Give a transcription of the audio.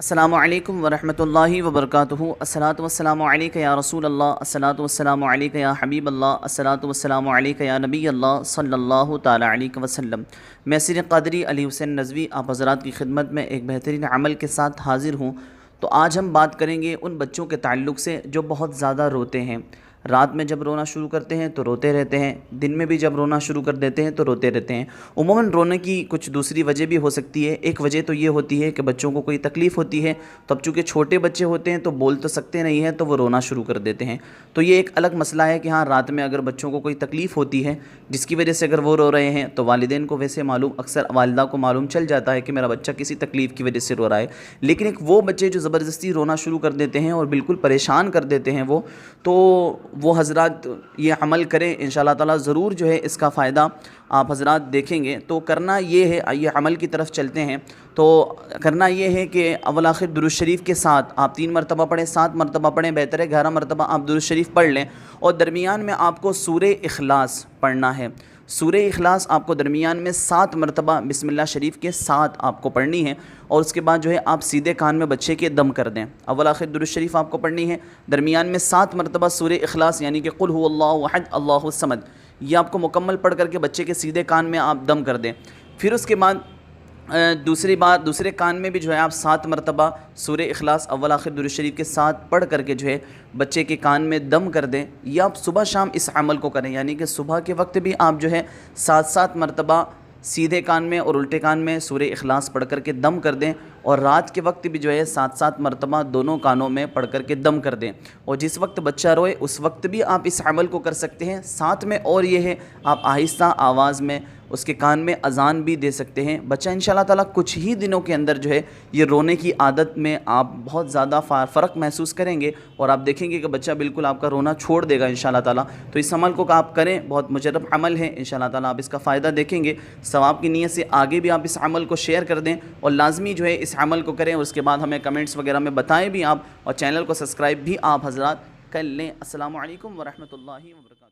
السلام علیکم ورحمۃ اللہ وبرکاتہ۔ الصلاۃ والسلام علیک یا رسول اللہ، الصلاۃ والسلام علیک یا حبیب اللہ، الصلاۃ والسلام علیک یا نبی اللہ صلی اللہ تعالی علیہ وسلم۔ میں سر قادری علی حسین نضوی آپ حضرات کی خدمت میں ایک بہترین عمل کے ساتھ حاضر ہوں۔ تو آج ہم بات کریں گے ان بچوں کے تعلق سے جو بہت زیادہ روتے ہیں۔ رات میں جب رونا شروع کرتے ہیں تو روتے رہتے ہیں، دن میں بھی جب رونا شروع کر دیتے ہیں تو روتے رہتے ہیں۔ عموماً رونے کی کچھ دوسری وجہ بھی ہو سکتی ہے۔ ایک وجہ تو یہ ہوتی ہے کہ بچوں کو کوئی تکلیف ہوتی ہے، تو اب چونکہ چھوٹے بچے ہوتے ہیں تو بول تو سکتے نہیں ہیں تو وہ رونا شروع کر دیتے ہیں۔ تو یہ ایک الگ مسئلہ ہے کہ ہاں رات میں اگر بچوں کو کوئی تکلیف ہوتی ہے جس کی وجہ سے اگر وہ رو رہے ہیں تو والدین کو ویسے معلوم، اکثر والدہ کو معلوم چل جاتا ہے کہ میرا بچہ کسی تکلیف کی وجہ سے رو رہا ہے۔ لیکن ایک وہ بچے جو زبردستی رونا شروع کر دیتے ہیں اور بالکل پریشان کر دیتے ہیں وہ حضرات یہ عمل کریں، انشاءاللہ تعالیٰ ضرور جو ہے اس کا فائدہ آپ حضرات دیکھیں گے۔ تو کرنا یہ ہے، آئیے عمل کی طرف چلتے ہیں۔ تو کرنا یہ ہے کہ اول آخر درود شریف کے ساتھ آپ 3 مرتبہ پڑھیں، 7 مرتبہ پڑھیں، بہتر ہے 11 مرتبہ آپ درود شریف پڑھ لیں، اور درمیان میں آپ کو سورہ اخلاص پڑھنا ہے۔ سورہ اخلاص آپ کو درمیان میں 7 مرتبہ بسم اللہ شریف کے ساتھ آپ کو پڑھنی ہے، اور اس کے بعد جو ہے آپ سیدھے کان میں بچے کے دم کر دیں۔ اول آخر درود شریف آپ کو پڑھنی ہے، درمیان میں 7 مرتبہ سورہ اخلاص یعنی کہ قل هو اللہ احد اللہ الصمد، یہ آپ کو مکمل پڑھ کر کے بچے کے سیدھے کان میں آپ دم کر دیں۔ پھر اس کے بعد دوسرے کان میں بھی جو ہے آپ 7 مرتبہ سورہ اخلاص اول آخر درود شریف کے ساتھ پڑھ کر کے جو ہے بچے کے کان میں دم کر دیں۔ یا آپ صبح شام اس عمل کو کریں، یعنی کہ صبح کے وقت بھی آپ جو ہے 7 مرتبہ سیدھے کان میں اور الٹے کان میں سورہ اخلاص پڑھ کر کے دم کر دیں، اور رات کے وقت بھی جو ہے 7 مرتبہ دونوں کانوں میں پڑھ کر کے دم کر دیں۔ اور جس وقت بچہ روئے اس وقت بھی آپ اس عمل کو کر سکتے ہیں۔ ساتھ میں اور یہ ہے آپ آہستہ آواز میں اس کے کان میں اذان بھی دے سکتے ہیں۔ بچہ انشاءاللہ تعالیٰ کچھ ہی دنوں کے اندر جو ہے یہ رونے کی عادت میں آپ بہت زیادہ فرق محسوس کریں گے، اور آپ دیکھیں گے کہ بچہ بالکل آپ کا رونا چھوڑ دے گا انشاءاللہ تعالیٰ۔ تو اس عمل کو آپ کریں، بہت مجرب عمل ہے، انشاءاللہ تعالیٰ آپ اس کا فائدہ دیکھیں گے۔ ثواب کی نیت سے آگے بھی آپ اس عمل کو شیئر کر دیں، اور لازمی جو ہے اس عمل کو کریں، اور اس کے بعد ہمیں کمنٹس وغیرہ میں بتائیں بھی آپ، اور چینل کو سبسکرائب بھی آپ حضرات کر لیں۔ السلام علیکم ورحمۃ اللہ وبرکاتہ۔